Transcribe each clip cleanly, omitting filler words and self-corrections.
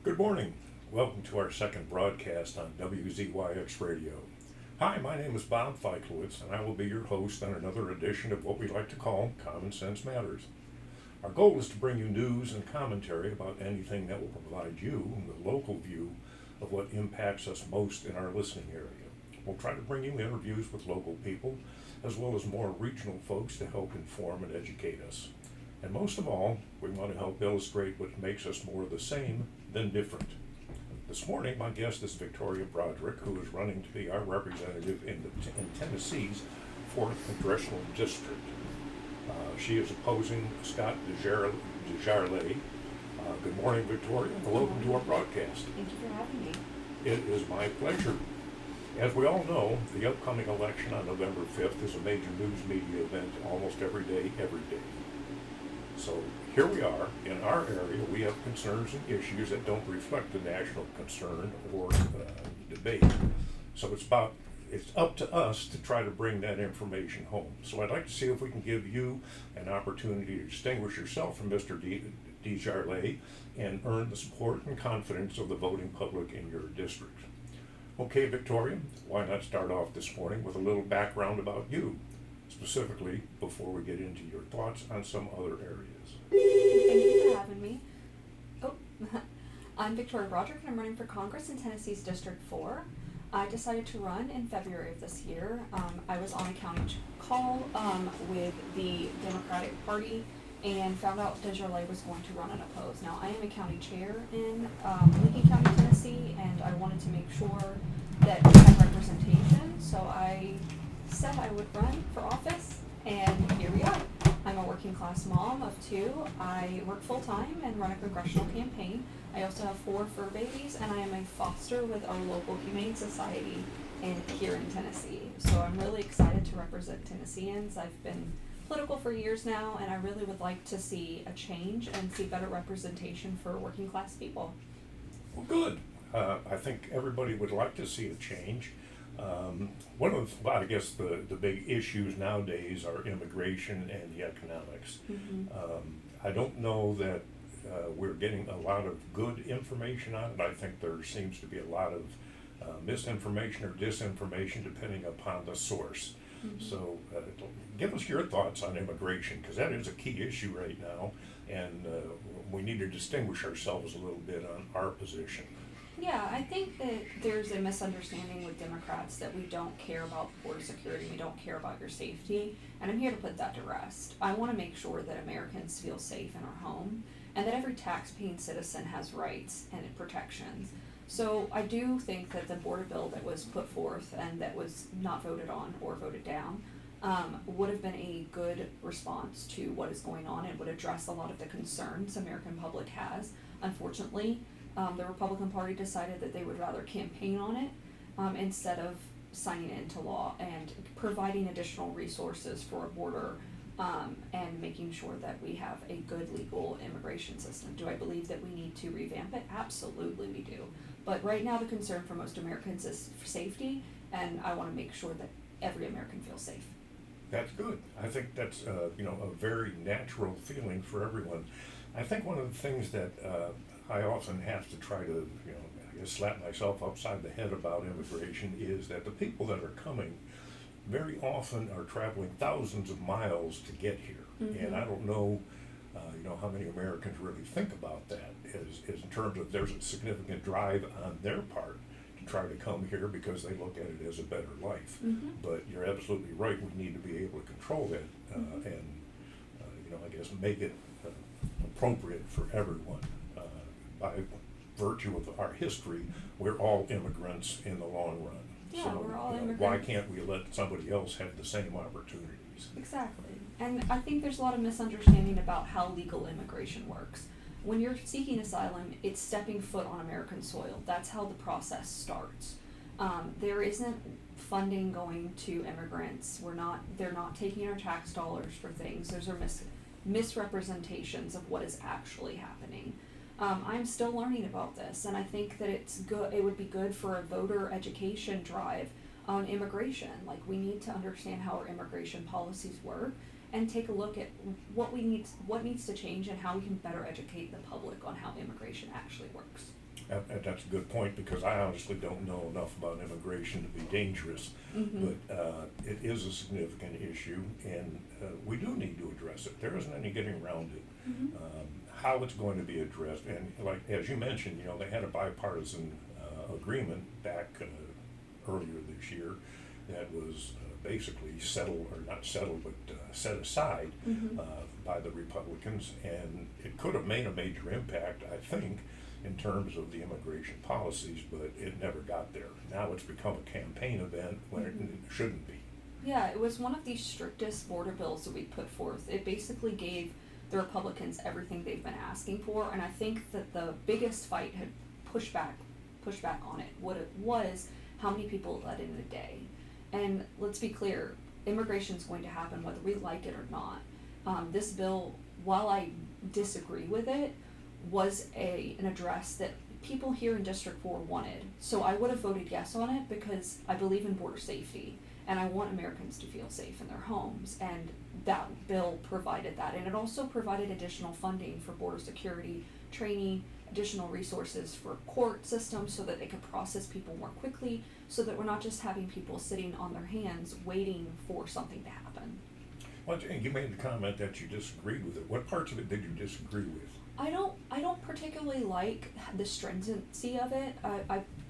Good morning. Welcome to our second broadcast on WZYX Radio. Hi, my name is Bob Feiklowitz, and I will be your host on another edition of what we like to call Common Sense Matters. Our goal is to bring you news and commentary about anything that will provide you with a local view of what impacts us most in our listening area. We'll try to bring you interviews with local people, as well as more regional folks to help inform and educate us. And most of all, we want to help illustrate what makes us more the same than different. This morning, my guest is Victoria Broaderick, who is running to be our representative in Tennessee's 4th Congressional District. She is opposing Scott DesJarlais. Good morning, Victoria, and welcome to our broadcast. Thank you for having me. It is my pleasure. As we all know, the upcoming election on November 5th is a major news media event almost every day, every day. So here we are. In our area, we have concerns and issues that don't reflect the national concern or debate. So it's up to us to try to bring that information home. So I'd like to see if we can give you an opportunity to distinguish yourself from Mr. DesJarlais and earn the support and confidence of the voting public in your district. Okay, Victoria, why not start off this morning with a little background about you, specifically before we get into your thoughts on some other areas. Thank you for having me. I'm Victoria Broaderick, and I'm running for Congress in Tennessee's District 4. I decided to run in February of this year. I was on a county call with the Democratic Party and found out DesJarlais was going to run unopposed. Now, I am a county chair in Lincoln County, Tennessee, and I wanted to make sure that we had representation, so I said I would run for office, and here we are. I'm a working class mom of 2. I work full time and run a congressional campaign. I also have 4 fur babies, and I am a foster with our local humane society here in Tennessee. So I'm really excited to represent Tennesseans. I've been political for years now, and I really would like to see a change and see better representation for working class people. Well, good. I think everybody would like to see a change. One of, I guess, the big issues nowadays are immigration and the economics. Mm-hmm. I don't know that we're getting a lot of good information on it. I think there seems to be a lot of misinformation or disinformation depending upon the source. Mm-hmm. So give us your thoughts on immigration, because that is a key issue right now, and we need to distinguish ourselves a little bit on our position. Yeah, I think that there's a misunderstanding with Democrats that we don't care about border security, we don't care about your safety, and I'm here to put that to rest. I want to make sure that Americans feel safe in our home, and that every tax-paying citizen has rights and protections. So I do think that the border bill that was put forth and that was not voted on or voted down would have been a good response to what is going on and would address a lot of the concerns the American public has. Unfortunately, the Republican Party decided that they would rather campaign on it instead of signing it into law and providing additional resources for a border and making sure that we have a good legal immigration system. Do I believe that we need to revamp it? Absolutely we do. But right now the concern for most Americans is safety, and I want to make sure that every American feels safe. That's good. I think that's a very natural feeling for everyone. I think one of the things that I often have to try to I guess slap myself upside the head about immigration is that the people that are coming very often are traveling thousands of miles to get here. Mm-hmm. And I don't know how many Americans really think about that as in terms of there's a significant drive on their part to try to come here because they look at it as a better life. Mm-hmm. But you're absolutely right, we need to be able to control that and I guess make it appropriate for everyone. By virtue of our history, we're all immigrants in the long run. Yeah, So we're all immigrants. why can't we let somebody else have the same opportunities? Exactly. And I think there's a lot of misunderstanding about how legal immigration works. When you're seeking asylum, it's stepping foot on American soil. That's how the process starts. There isn't funding going to immigrants. They're not taking our tax dollars for things. Those are misrepresentations of what is actually happening. I'm still learning about this, and I think that it would be good for a voter education drive on immigration. Like, we need to understand how our immigration policies work and take a look at what needs to change and how we can better educate the public on how immigration actually works. That's a good point, because I honestly don't know enough about immigration to be dangerous, but it is a significant issue, and we do need to address it. There isn't any getting around it. How it's going to be addressed, and like as you mentioned, they had a bipartisan agreement back earlier this year that was basically settled, or not settled, but set aside by the Republicans, and it could have made a major impact, I think, in terms of the immigration policies, but it never got there. Now it's become a campaign event when it shouldn't be. Yeah, it was one of the strictest border bills that we put forth. It basically gave the Republicans everything they've been asking for, and I think that the biggest fight had pushed back on it. What it was, how many people let in a day. And let's be clear, immigration is going to happen whether we like it or not. This bill, while I disagree with it, was an address that people here in District 4 wanted. So I would have voted yes on it because I believe in border safety and I want Americans to feel safe in their homes, and that bill provided that. And it also provided additional funding for border security, training, additional resources for court systems so that they could process people more quickly, so that we're not just having people sitting on their hands waiting for something to happen. Well, you made the comment that you disagreed with it. What parts of it did you disagree with? I don't particularly like the stringency of it.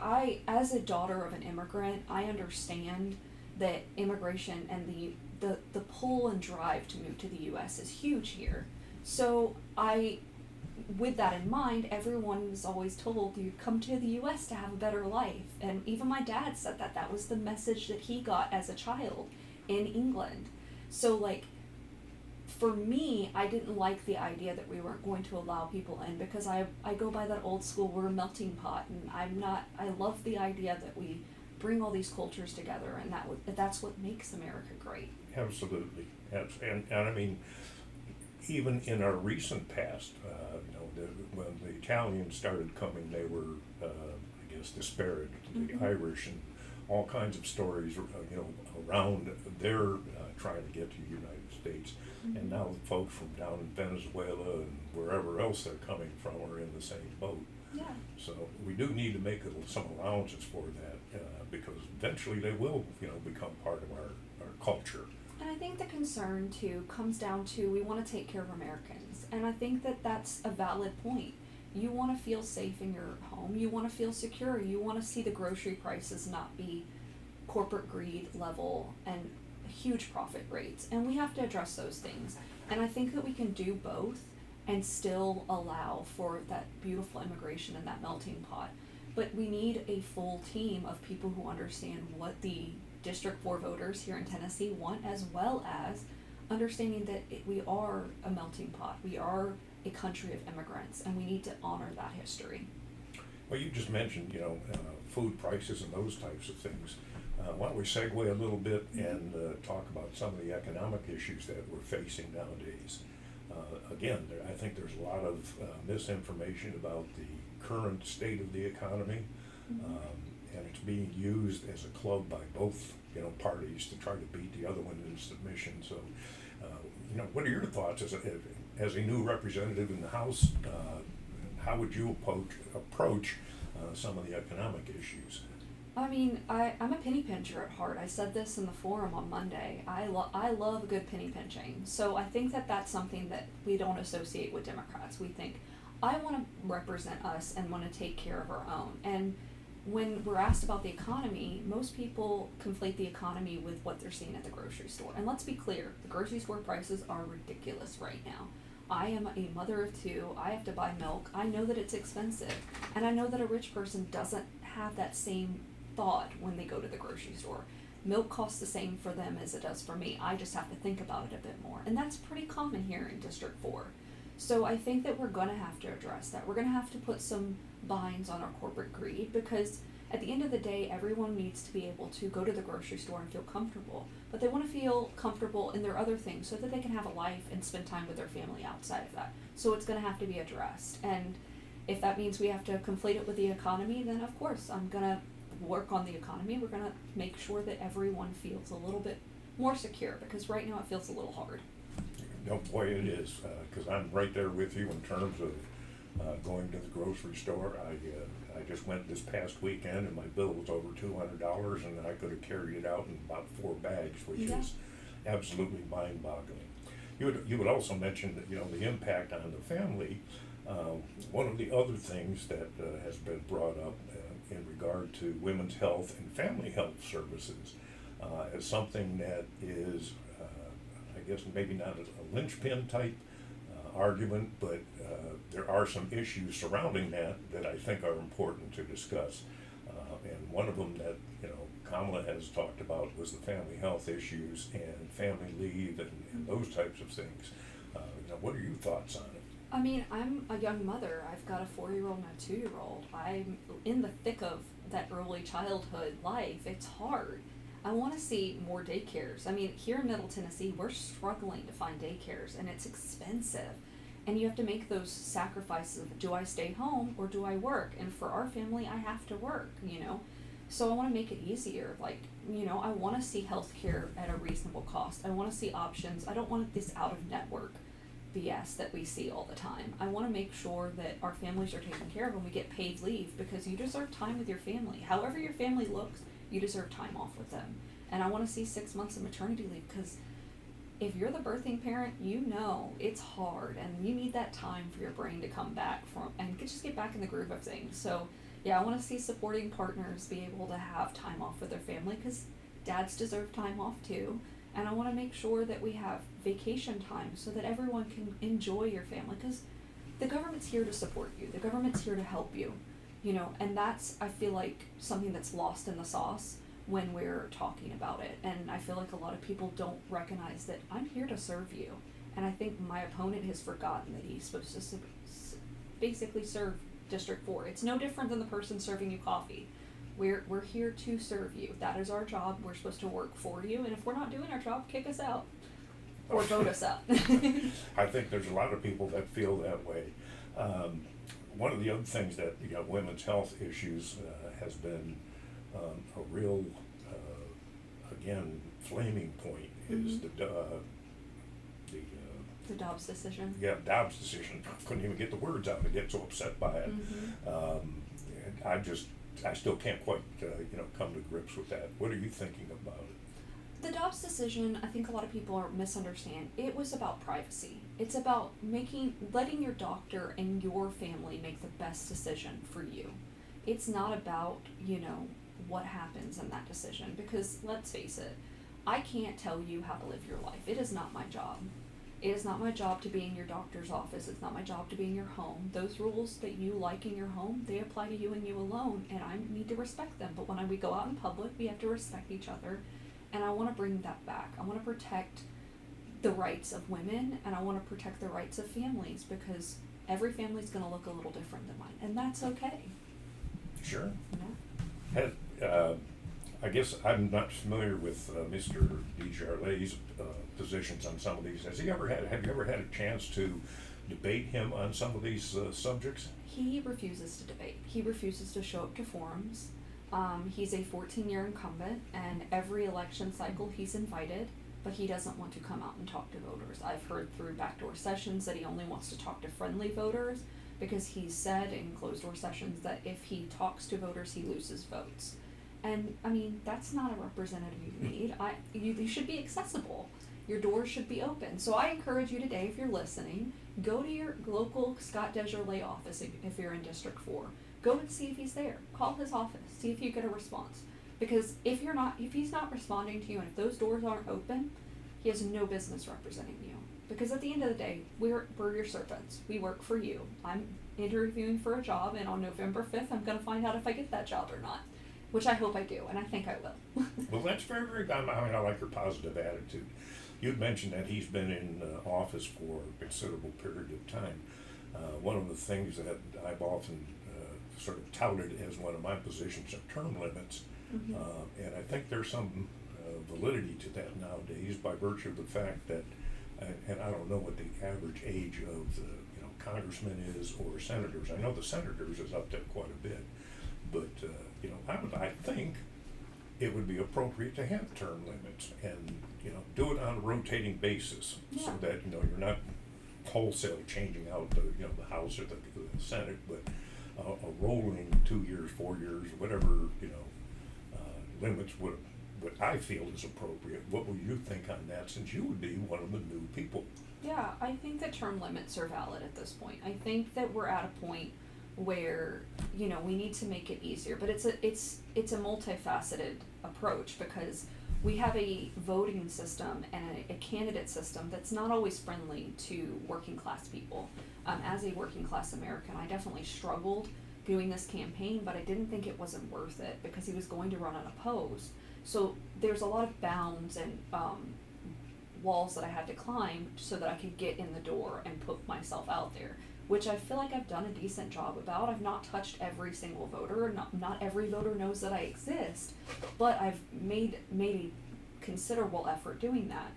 I as a daughter of an immigrant, I understand that immigration and the pull and drive to move to the U.S. is huge here. So with that in mind, everyone is always told you come to the U.S. to have a better life. And even my dad said that was the message that he got as a child in England. So for me, I didn't like the idea that we weren't going to allow people in, because I go by that old school, we're a melting pot, and I love the idea that we bring all these cultures together, and that's what makes America great. Absolutely. And I mean, even in our recent past, when the Italians started coming, they were, I guess, disparaged, the Irish, and all kinds of stories, around their trying to get to the United States. And now the folks from down in Venezuela and wherever else they're coming from are in the same boat. Yeah. So we do need to make some allowances for that, because eventually they will, become part of our culture. And I think the concern too comes down to, we want to take care of Americans, and I think that that's a valid point. You want to feel safe in your home. You want to feel secure. You want to see the grocery prices not be corporate greed level and huge profit rates, and we have to address those things. And I think that we can do both and still allow for that beautiful immigration and that melting pot. But we need a full team of people who understand what the District 4 voters here in Tennessee want, as well as understanding that we are a melting pot. We are a country of immigrants, and we need to honor that history. Well, you just mentioned, food prices and those types of things. Why don't we segue a little bit and talk about some of the economic issues that we're facing nowadays. Again, I think there's a lot of misinformation about the current state of the economy, and it's being used as a club by both parties to try to beat the other one into submission. So, what are your thoughts as a new representative in the House? How would you approach some of the economic issues? I mean, I'm a penny pincher at heart. I said this in the forum on Monday. I love a good penny pinching. So I think that that's something that we don't associate with Democrats. We think, I want to represent us and want to take care of our own. And when we're asked about the economy, most people conflate the economy with what they're seeing at the grocery store. And let's be clear, the grocery store prices are ridiculous right now. I am a mother of two. I have to buy milk. I know that it's expensive. And I know that a rich person doesn't have that same thought when they go to the grocery store. Milk costs the same for them as it does for me. I just have to think about it a bit more. And that's pretty common here in District 4. So I think that we're going to have to address that. We're going to have to put some binds on our corporate greed, because at the end of the day, everyone needs to be able to go to the grocery store and feel comfortable. But they want to feel comfortable in their other things so that they can have a life and spend time with their family outside of that. So it's going to have to be addressed. And if that means we have to conflate it with the economy, then of course I'm going to work on the economy. We're going to make sure that everyone feels a little bit more secure, because right now it feels a little hard. No, boy, it is, because I'm right there with you in terms of going to the grocery store. I just went this past weekend and my bill was over $200, and I could have carried it out in about 4 bags, which Yeah. is absolutely mind-boggling. You would also mention that, the impact on the family. One of the other things that has been brought up in regard to women's health and family health services as something that is, I guess, maybe not a linchpin type argument, but there are some issues surrounding that I think are important to discuss. And one of them that, Kamala has talked about was the family health issues and family leave and those types of things. What are your thoughts on it? I mean, I'm a young mother. I've got a 4-year-old and a 2-year-old. I'm in the thick of that early childhood life. It's hard. I want to see more daycares. I mean, here in Middle Tennessee, we're struggling to find daycares, and it's expensive. And you have to make those sacrifices of, do I stay home or do I work? And for our family, I have to work, So I want to make it easier. I want to see healthcare at a reasonable cost. I want to see options. I don't want this out-of-network BS that we see all the time. I want to make sure that our families are taken care of and we get paid leave, because you deserve time with your family. However your family looks, you deserve time off with them. And I want to see 6 months of maternity leave, because if you're the birthing parent, it's hard and you need that time for your brain to come back from and just get back in the groove of things. So yeah, I want to see supporting partners be able to have time off with their family, because dads deserve time off too. And I want to make sure that we have vacation time so that everyone can enjoy your family, because the government's here to support you. The government's here to help you, and that's, I feel like, something that's lost in the sauce when we're talking about it. And I feel like a lot of people don't recognize that I'm here to serve you. And I think my opponent has forgotten that he's supposed to basically serve District 4. It's no different than the person serving you coffee. We're here to serve you. That is our job. We're supposed to work for you. And if we're not doing our job, kick us out. Or vote us out. I think there's a lot of people that feel that way. One of the other things that, women's health issues has been a real, again, flaming point is the Dobbs decision. Yeah, Dobbs decision. I couldn't even get the words out. I get so upset by it. And I still can't quite, come to grips with that. What are you thinking about it? The Dobbs decision, I think a lot of people misunderstand. It was about privacy. It's about letting your doctor and your family make the best decision for you. It's not about, what happens in that decision, because let's face it, I can't tell you how to live your life. It is not my job. It is not my job to be in your doctor's office. It's not my job to be in your home. Those rules that you like in your home, they apply to you and you alone, and I need to respect them. But when we go out in public, we have to respect each other, and I want to bring that back. I want to protect the rights of women, and I want to protect the rights of families, because every family is going to look a little different than mine, and that's okay. Sure. I guess I'm not familiar with Mr. DeJarlet's positions on some of these. Have you ever had a chance to debate him on some of these subjects? He refuses to debate. He refuses to show up to forums. He's a 14-year incumbent, and every election cycle he's invited, but he doesn't want to come out and talk to voters. I've heard through backdoor sessions that he only wants to talk to friendly voters, because he's said in closed-door sessions that if he talks to voters, he loses votes. And, I mean, that's not a representative you need. You should be accessible. Your doors should be open. So I encourage you today, if you're listening, go to your local Scott Desjardins office if you're in District 4. Go and see if he's there. Call his office. See if you get a response. Because if he's not responding to you, and if those doors aren't open, he has no business representing you. Because at the end of the day, we're your servants. We work for you. I'm interviewing for a job, and on November 5th, I'm going to find out if I get that job or not. Which I hope I do, and I think I will. Well, that's very, very good. I like your positive attitude. You'd mentioned that he's been in office for a considerable period of time. One of the things that I've often sort of touted as one of my positions are term limits. And I think there's some validity to that nowadays by virtue of the fact that, and I don't know what the average age of the congressman is or senators. I know the senators is up there quite a bit. But, I think it would be appropriate to have term limits and, do it on a rotating basis. So Yeah. that, you're not wholesale changing out the House or the Senate, but a rolling 2 years, 4 years, whatever, limits what I feel is appropriate. What would you think on that, since you would be one of the new people? Yeah, I think that term limits are valid at this point. I think that we're at a point where, we need to make it easier, but it's a multifaceted approach, because we have a voting system and a candidate system that's not always friendly to working class people. As a working class American, I definitely struggled doing this campaign, but I didn't think it wasn't worth it because he was going to run unopposed. So there's a lot of bounds and walls that I had to climb so that I could get in the door and put myself out there, which I feel like I've done a decent job about. I've not touched every single voter. Not every voter knows that I exist, but I've made a considerable effort doing that.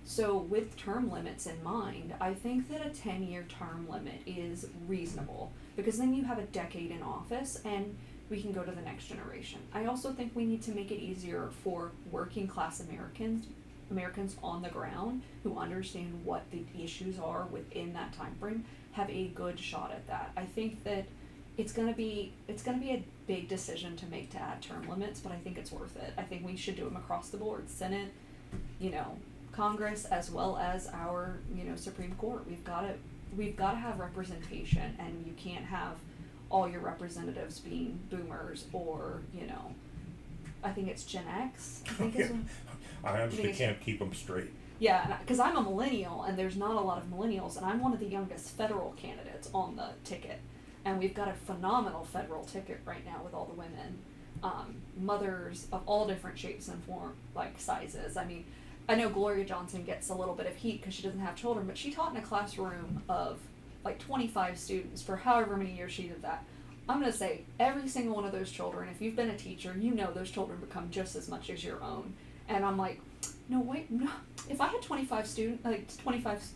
So with term limits in mind, I think that a 10-year term limit is reasonable, because then you have a decade in office and we can go to the next generation. I also think we need to make it easier for working class Americans on the ground who understand what the issues are within that time frame have a good shot at that. I think that it's gonna be a big decision to make to add term limits, but I think it's worth it. I think we should do them across the board. Senate, Congress, as well as our, Supreme Court. We've gotta have representation, and you can't have all your representatives being boomers or, I think it's Gen X. I honestly can't keep them straight. Yeah, because I'm a millennial, and there's not a lot of millennials, and I'm one of the youngest federal candidates on the ticket. And we've got a phenomenal federal ticket right now with all the women, mothers of all different shapes and sizes. I mean, I know Gloria Johnson gets a little bit of heat because she doesn't have children, but she taught in a classroom of 25 students for however many years she did that. I'm going to say every single one of those children, if you've been a teacher, those children become just as much as your own. And I'm like, no. If I had 25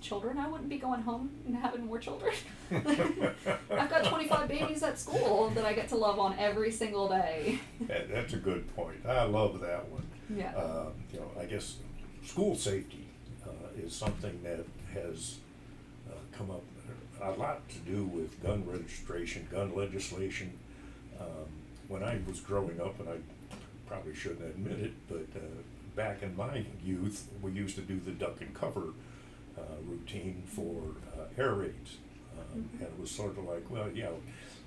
children, I wouldn't be going home and having more children. I've got 25 babies at school that I get to love on every single day. That's a good point. I love that one. Yeah. I guess school safety is something that has come up a lot to do with gun registration, gun legislation. When I was growing up, and I probably shouldn't admit it, but back in my youth, we used to do the duck and cover routine for air raids. And it was sort of like,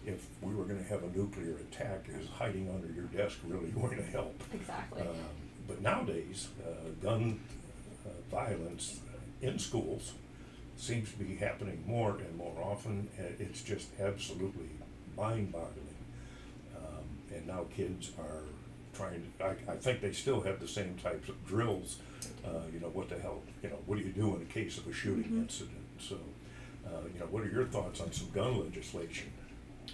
if we were going to have a nuclear attack, is hiding under your desk really going to help? Exactly. But nowadays, gun violence in schools seems to be happening more and more often, and it's just absolutely mind-boggling. And now kids are trying to, I think they still have the same types of drills, what the hell, what do you do in the case of a shooting incident? So, what are your thoughts on some gun legislation?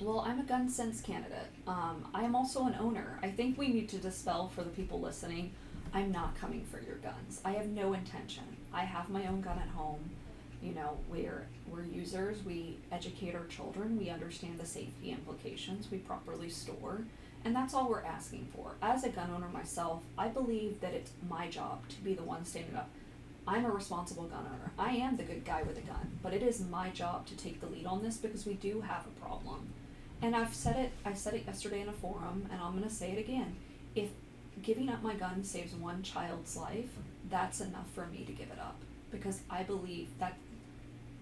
Well, I'm a gun sense candidate. I am also an owner. I think we need to dispel for the people listening, I'm not coming for your guns. I have no intention. I have my own gun at home. We're users, we educate our children, we understand the safety implications, we properly store, and that's all we're asking for. As a gun owner myself, I believe that it's my job to be the one standing up. I'm a responsible gun owner. I am the good guy with a gun, but it is my job to take the lead on this because we do have a problem. And I said it yesterday in a forum, and I'm going to say it again. If giving up my gun saves one child's life, that's enough for me to give it up, because I believe that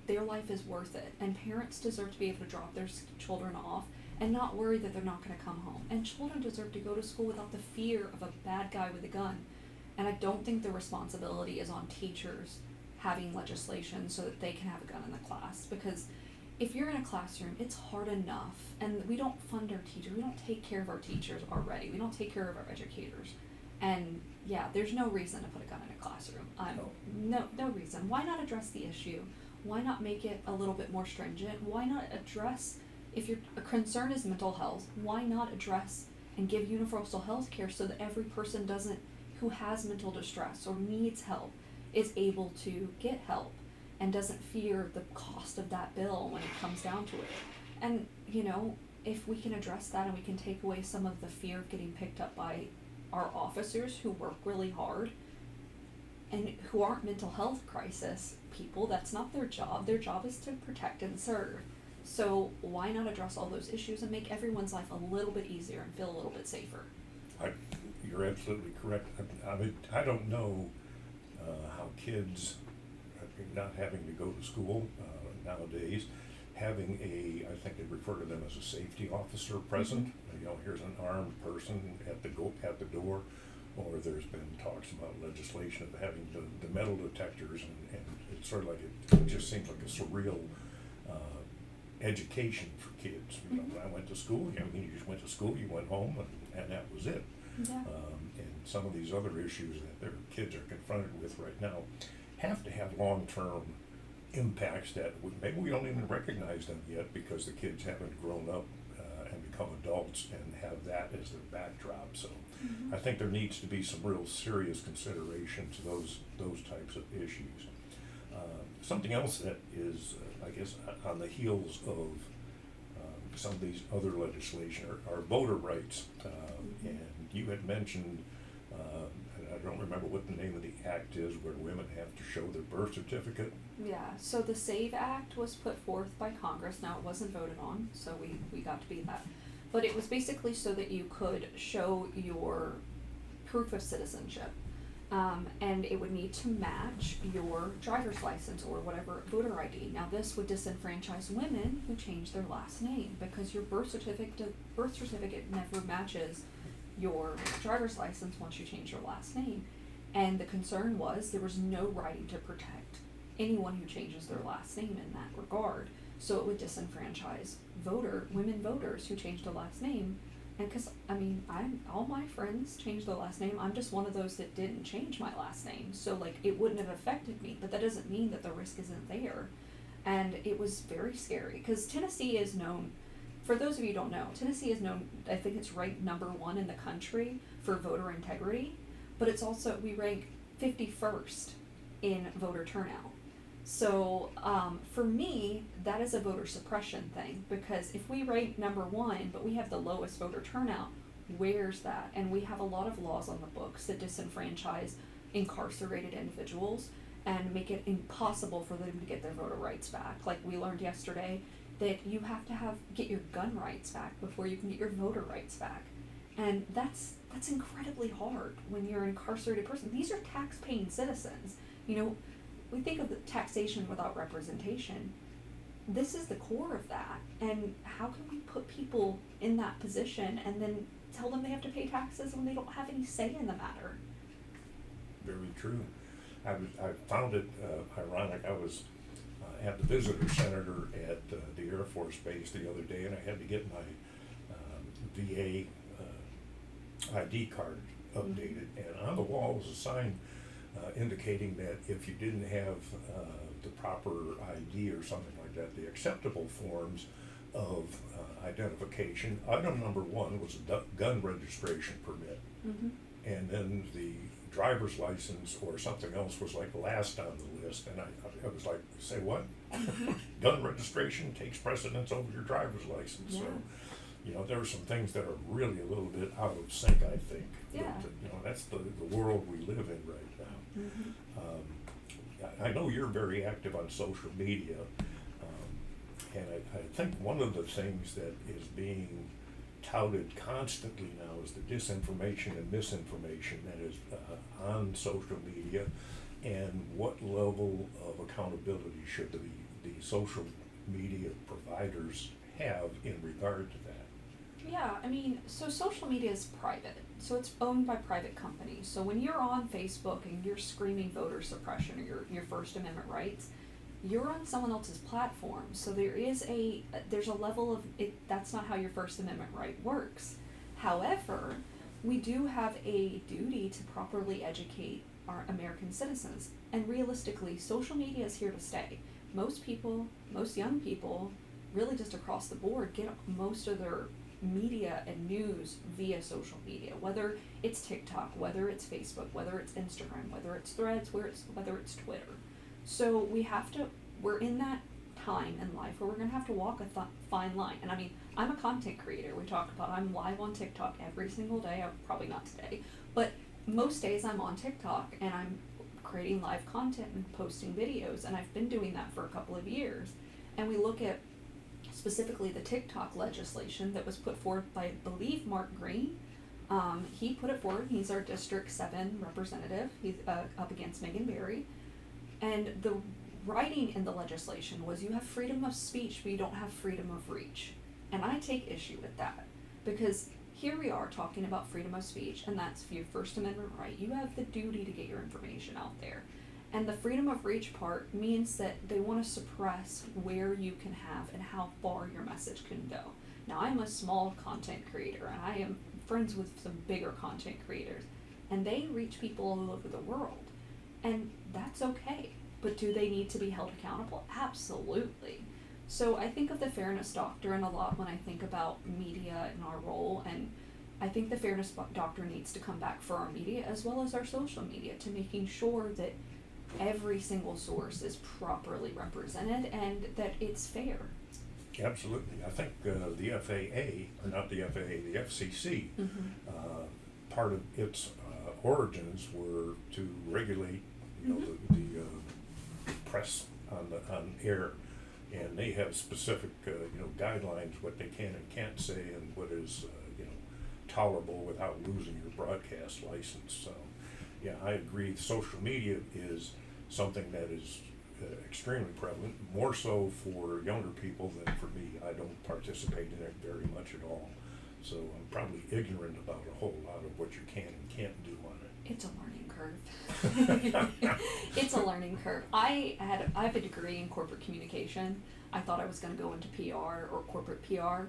their life is worth it, and parents deserve to be able to drop their children off and not worry that they're not going to come home. And children deserve to go to school without the fear of a bad guy with a gun. And I don't think the responsibility is on teachers having legislation so that they can have a gun in the class, because if you're in a classroom, it's hard enough, and we don't fund our teachers. We don't take care of our teachers already. We don't take care of our educators. And yeah, there's no reason to put a gun in a classroom. No reason. Why not address the issue? Why not make it a little bit more stringent? Why not address, if your concern is mental health, why not address and give universal health care so that every person who has mental distress or needs help is able to get help and doesn't fear the cost of that bill when it comes down to it. And, if we can address that and we can take away some of the fear of getting picked up by our officers who work really hard and who aren't mental health crisis people. That's not their job. Their job is to protect and serve. So why not address all those issues and make everyone's life a little bit easier and feel a little bit safer? You're absolutely correct. I mean, I don't know how kids, not having to go to school nowadays, having I think they refer to them as a safety officer present. You know, here's an armed person at the door, or there's been talks about legislation of having the metal detectors, and it's sort of like it just seems like a surreal education for kids. You know, when I went to school, I mean, you just went to school, you went home, and that was it. Yeah. And some of these other issues that their kids are confronted with right now have to have long-term impacts that maybe we don't even recognize them yet because the kids haven't grown up and become adults and have that as their backdrop. So I think there needs to be some real serious consideration to those types of issues. Something else that is, I guess, on the heels of some of these other legislation are voter rights. And you had mentioned, and I don't remember what the name of the act is, where women have to show their birth certificate. Yeah, so the SAVE Act was put forth by Congress. Now, it wasn't voted on, so we got to be that. But it was basically so that you could show your proof of citizenship. And it would need to match your driver's license or whatever voter ID. Now, this would disenfranchise women who change their last name because your birth certificate never matches your driver's license once you change your last name. And the concern was there was no writing to protect anyone who changes their last name in that regard. So it would disenfranchise women voters who changed their last name. And because, I mean, all my friends changed their last name. I'm just one of those that didn't change my last name. So, like, it wouldn't have affected me, but that doesn't mean that the risk isn't there. And it was very scary because Tennessee is known, for those of you who don't know, Tennessee is known, I think it's ranked #1 in the country for voter integrity, but it's also, we rank 51st in voter turnout. So for me, that is a voter suppression thing, because if we rank #1, but we have the lowest voter turnout, where's that? And we have a lot of laws on the books that disenfranchise incarcerated individuals and make it impossible for them to get their voter rights back. Like we learned yesterday that you have to get your gun rights back before you can get your voter rights back. And that's incredibly hard when you're an incarcerated person. These are tax-paying citizens. You know, we think of the taxation without representation. This is the core of that. And how can we put people in that position and then tell them they have to pay taxes when they don't have any say in the matter? Very true. I found it ironic. I was at the visitor center at the Air Force Base the other day, and I had to get my VA ID card updated. And on the wall was a sign indicating that if you didn't have the proper ID or something like that, the acceptable forms of identification, item #1 was a gun registration permit. And then the driver's license or something else was like last on the list. And I was like, say what? Gun registration takes precedence over your driver's license. Yeah. So, you know, there are some things that are really a little bit out of sync, I think. Yeah. But, you know, that's the world we live in right now. I know you're very active on social media, and I think one of the things that is being touted constantly now is the disinformation and misinformation that is on social media, and what level of accountability should the social media providers have in regard to that? Yeah, I mean, so social media is private, so it's owned by private companies. So when you're on Facebook and you're screaming voter suppression or your First Amendment rights, you're on someone else's platform. So there's a level of it. That's not how your First Amendment right works. However, we do have a duty to properly educate our American citizens. And realistically, social media is here to stay. Most young people, really just across the board, get most of their media and news via social media, whether it's TikTok, whether it's Facebook, whether it's Instagram, whether it's Threads, whether it's Twitter. So we're in that time in life where we're going to have to walk a fine line. And I mean, I'm a content creator. We talked about I'm live on TikTok every single day. Probably not today, but most days I'm on TikTok and I'm creating live content and posting videos, and I've been doing that for a couple of years. And we look at specifically the TikTok legislation that was put forth by, I believe, Mark Green. He put it forward. He's our District 7 representative. He's up against Megan Barry. And the writing in the legislation was you have freedom of speech, but you don't have freedom of reach. And I take issue with that, because here we are talking about freedom of speech, and that's your First Amendment right. You have the duty to get your information out there. And the freedom of reach part means that they want to suppress where you can have and how far your message can go. Now, I'm a small content creator, and I am friends with some bigger content creators, and they reach people all over the world. And that's okay. But do they need to be held accountable? Absolutely. So I think of the fairness doctrine a lot when I think about media and our role, and I think the fairness doctrine needs to come back for our media as well as our social media, to making sure that every single source is properly represented and that it's fair. Absolutely. I think the FAA, or not the FAA, the FCC, part of its origins were to regulate, the press on air, and they have specific, guidelines what they can and can't say and what is, tolerable without losing your broadcast license. So, yeah, I agree. Social media is something that is extremely prevalent, more so for younger people than for me. I don't participate in it very much at all, so I'm probably ignorant about a whole lot of what you can and can't do on it. It's a learning curve. It's a learning curve. I have a degree in corporate communication. I thought I was going to go into PR or corporate PR.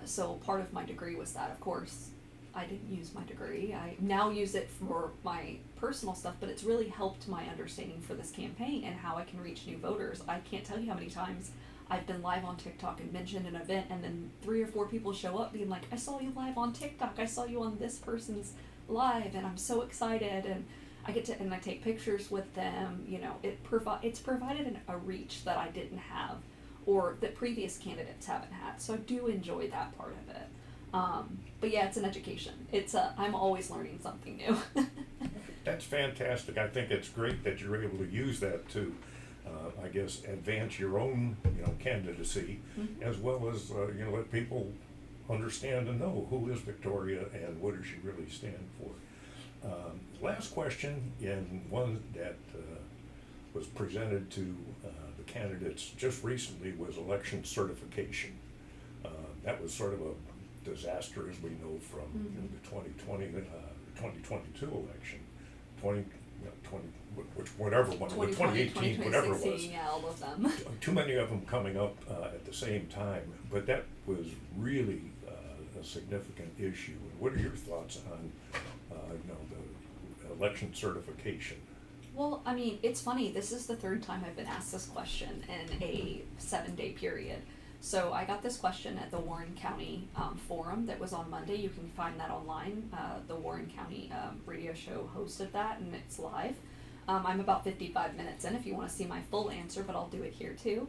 So part of my degree was that. Of course, I didn't use my degree. I now use it for my personal stuff, but it's really helped my understanding for this campaign and how I can reach new voters. I can't tell you how many times I've been live on TikTok and mentioned an event, and then 3 or 4 people show up being like, I saw you live on TikTok. I saw you on this person's live, and I'm so excited. And I take pictures with them. It's provided a reach that I didn't have, or that previous candidates haven't had. So I do enjoy that part of it. But yeah, it's an education. I'm always learning something new. That's fantastic. I think it's great that you're able to use that to, advance your own, candidacy, as well as, let people understand and know who is Victoria and what does she really stand for. Last question, and one that was presented to the candidates just recently, was election certification. That was sort of a disaster, as we know, from the 2022 election, 2018, whatever it was. Yeah, all of them. Too many of them coming up at the same time, but that was really a significant issue. And what are your thoughts on, the election certification? Well, I mean, it's funny. This is the 3rd time I've been asked this question in a 7-day period. So I got this question at the Warren County forum that was on Monday. You can find that online. The Warren County radio show hosted that, and it's live. I'm about 55 minutes in if you want to see my full answer, but I'll do it here too.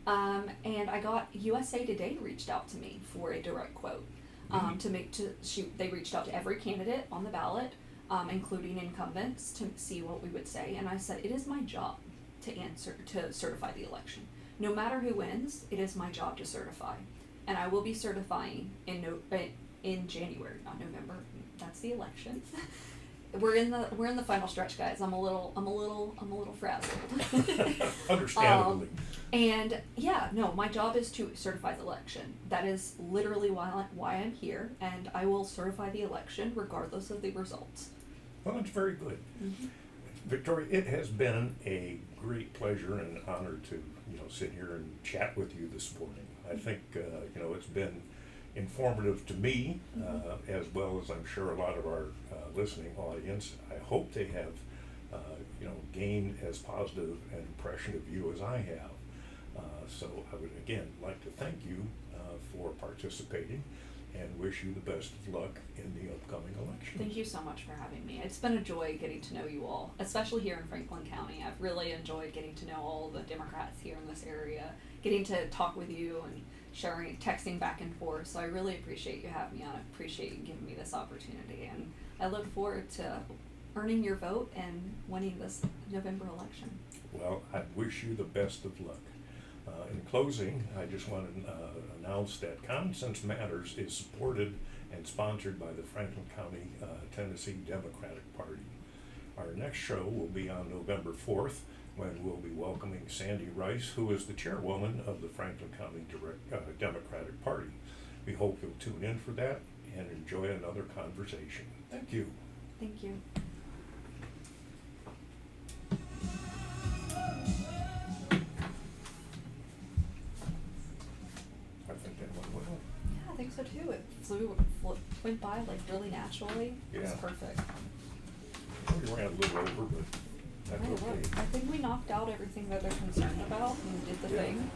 And I got USA Today reached out to me for a direct quote. They reached out to every candidate on the ballot, including incumbents, to see what we would say. And I said, it is my job to certify the election. No matter who wins, it is my job to certify, and I will be certifying in January, not November. That's the election. We're in the final stretch, guys. I'm a little frazzled. Understandably. And yeah, no, my job is to certify the election. That is literally why I'm here, and I will certify the election regardless of the results. Well, that's very good. Victoria, it has been a great pleasure and honor to sit here and chat with you this morning. I think it's been informative to me, as well as I'm sure a lot of our listening audience. I hope they have gained as positive an impression of you as I have. So I would again like to thank you for participating, and wish you the best of luck in the upcoming election. Thank you so much for having me. It's been a joy getting to know you all, especially here in Franklin County. I've really enjoyed getting to know all the Democrats here in this area getting to talk with you and sharing, texting back and forth. So I really appreciate you having me on. I appreciate you giving me this opportunity, and I look forward to earning your vote and winning this November election. Well, I wish you the best of luck. In closing, I just want to announce that Common Sense Matters is supported and sponsored by the Franklin County, Tennessee Democratic Party. Our next show will be on November 4th, when we'll be welcoming Sandy Rice, who is the chairwoman of the Franklin County Democratic Party. We hope you'll tune in for that and enjoy another conversation. Thank you. Thank you. I think that went well. Yeah, I think so too. It went by like really naturally. It was Yeah. perfect. We ran a little over, but that's Oh, okay. look, I think we knocked out everything that they're concerned about and did the Yeah. thing.